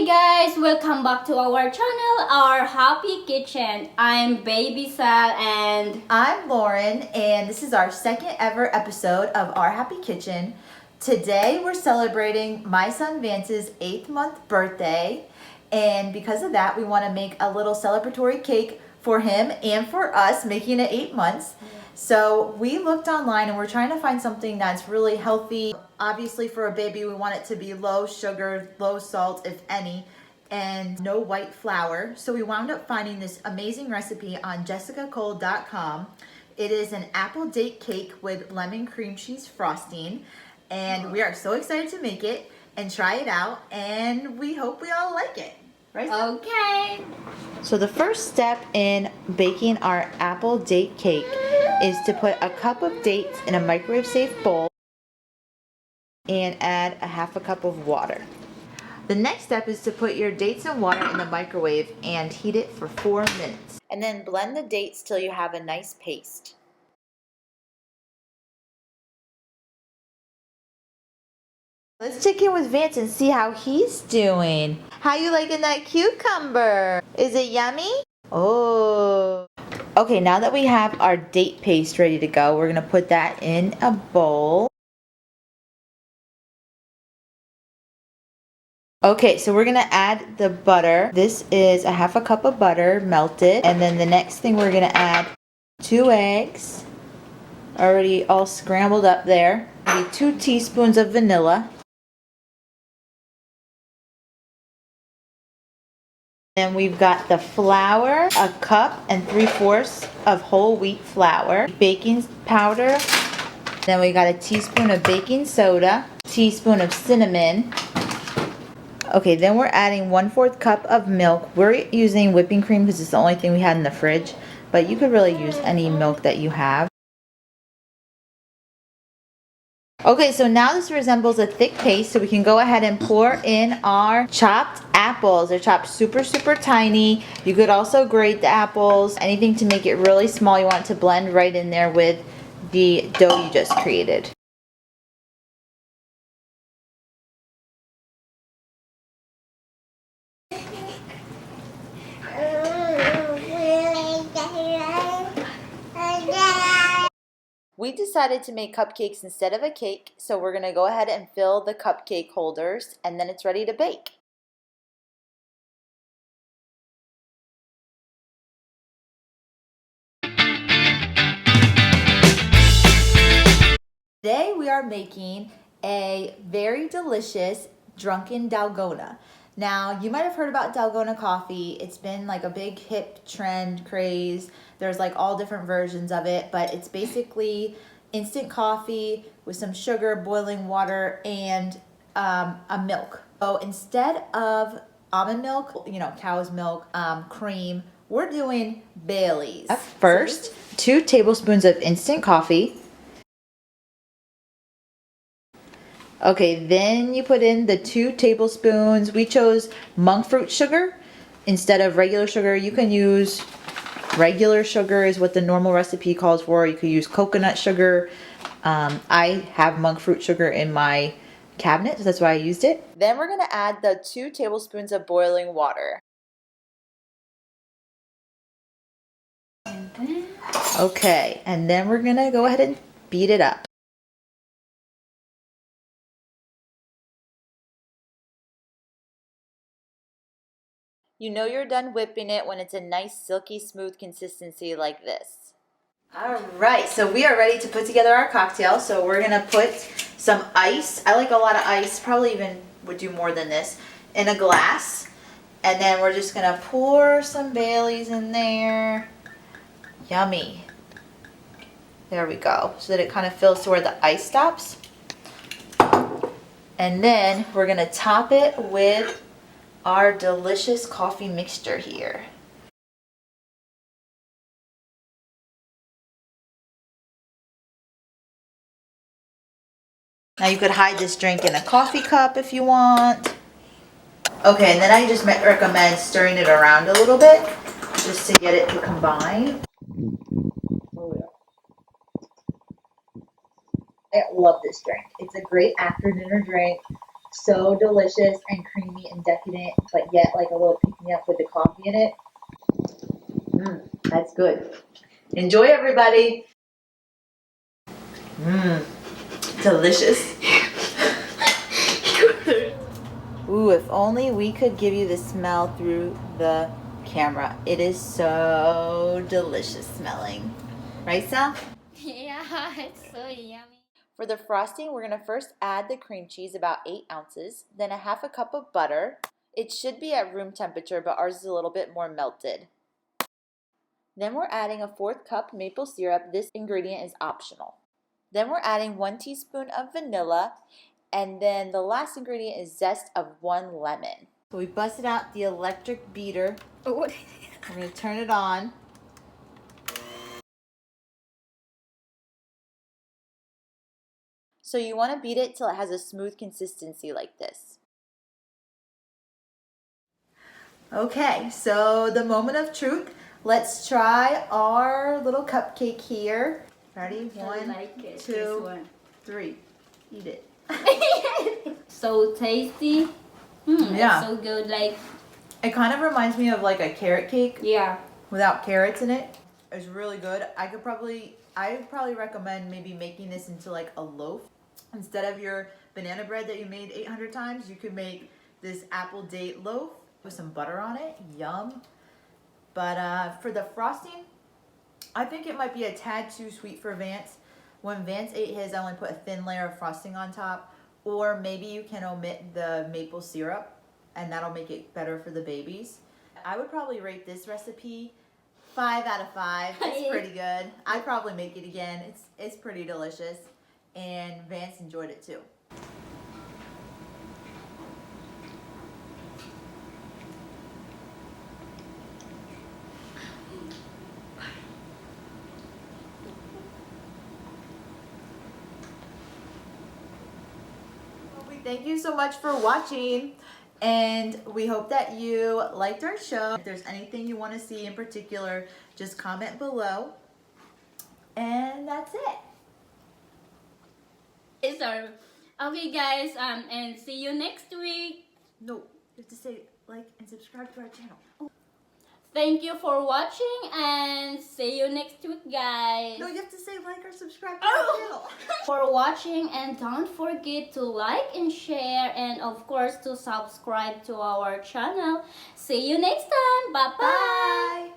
Hey guys, welcome back to our channel, Our Happy Kitchen. I'm Baby Sal and I'm Lauren, and this is our second ever episode of Our Happy Kitchen. Today we're celebrating my son Vance's 8th month birthday, and because of that we want to make a little celebratory cake for him and for us, making it 8 months. So we looked online and we're trying to find something that's really healthy. Obviously for a baby we want it to be low sugar, low salt if any, and no white flour. So we wound up finding this amazing recipe on jessicacole.com. It is an apple date cake with lemon cream cheese frosting, and we are so excited to make it and try it out, and we hope we all like it. Right? okay. So the first step in baking our apple date cake is to put a cup of dates in a microwave safe bowl and add a half a cup of water. The next step is to put your dates and water in the microwave and heat it for 4 minutes. And then blend the dates till you have a nice paste. Let's check in with Vance and see how he's doing. How you liking that cucumber? Is it yummy? Oh. Okay, now that we have our date paste ready to go, we're gonna put that in a bowl. Okay, so we're gonna add the butter. This is a half a cup of butter melted. And then the next thing we're gonna add 2 eggs, already all scrambled up there. Maybe 2 teaspoons of vanilla. Then we've got the flour, a cup and 3/4 of whole wheat flour, baking powder. Then we got a teaspoon of baking soda, teaspoon of cinnamon. Okay, then we're adding 1/4 cup of milk. We're using whipping cream because it's the only thing we had in the fridge, but you could really use any milk that you have. Okay, so now this resembles a thick paste, so we can go ahead and pour in our chopped apples. They're chopped super, super tiny. You could also grate the apples, anything to make it really small. You want it to blend right in there with the dough you just created. We decided to make cupcakes instead of a cake, so we're going to go ahead and fill the cupcake holders, and then it's ready to bake. Today we are making a very delicious Drunken Dalgona. Now, you might have heard about Dalgona coffee. It's been like a big hip trend craze. There's like all different versions of it, but it's basically instant coffee with some sugar, boiling water, and a milk. So instead of almond milk, cow's milk, cream, we're doing Bailey's. First, 2 tablespoons of instant coffee. Okay, then you put in the 2 tablespoons. We chose monk fruit sugar instead of regular sugar. You can use regular sugar is what the normal recipe calls for. You could use coconut sugar. I have monk fruit sugar in my cabinet, so that's why I used it. Then we're gonna add the 2 tablespoons of boiling water. Okay, and then we're gonna go ahead and beat it up. You know you're done whipping it when it's a nice silky smooth consistency like this. Alright, so we are ready to put together our cocktail. So we're going to put some ice, I like a lot of ice, probably even would do more than this, in a glass. And then we're just going to pour some Baileys in there. Yummy. There we go, so that it kind of fills to where the ice stops. And then we're going to top it with our delicious coffee mixture here. Now you could hide this drink in a coffee cup if you want. Okay, and then I just recommend stirring it around a little bit just to get it to combine. Oh, yeah. I love this drink. It's a great after dinner drink. So delicious and creamy and decadent, but yet like a little pick me up with the coffee in it. That's good. Enjoy, everybody. Delicious. Ooh, if only we could give you the smell through the camera. It is so delicious smelling. Right, Sal? Yeah, it's so yummy. For the frosting, we're going to first add the cream cheese, about 8 ounces, then a half a cup of butter. It should be at room temperature, but ours is a little bit more melted. Then we're adding a 1/4 cup maple syrup. This ingredient is optional. Then we're adding 1 teaspoon of vanilla, and then the last ingredient is zest of 1 lemon. So we busted out the electric beater. Oh, We're going to turn it on. So you want to beat it till it has a smooth consistency like this. Okay, so the moment of truth. Let's try our little cupcake here. Ready? One, like it. 2, 3. Eat it. So tasty. Yeah. It's so good. Like, It kind of reminds me of like a carrot cake yeah. without carrots in it. It's really good. I would probably recommend maybe making this into like a loaf. Instead of your banana bread that you made 800 times, you could make this apple date loaf with some butter on it. Yum. But for the frosting, I think it might be a tad too sweet for Vance. When Vance ate his, I only put a thin layer of frosting on top. Or maybe you can omit the maple syrup, and that'll make it better for the babies. I would probably rate this recipe 5 out of 5. It's pretty good. I'd probably make it again. It's pretty delicious, and Vance enjoyed it too. Thank you so much for watching, and we hope that you liked our show. If there's anything you want to see in particular, just comment below, and that's it. So, okay, guys, and see you next week. No, you have to say like and subscribe to our channel. Thank you for watching, and see you next week, guys. No, you have to say like or subscribe to our channel. For watching, and don't forget to like and share, and of course to subscribe to our channel. See you next time. Bye bye. Bye.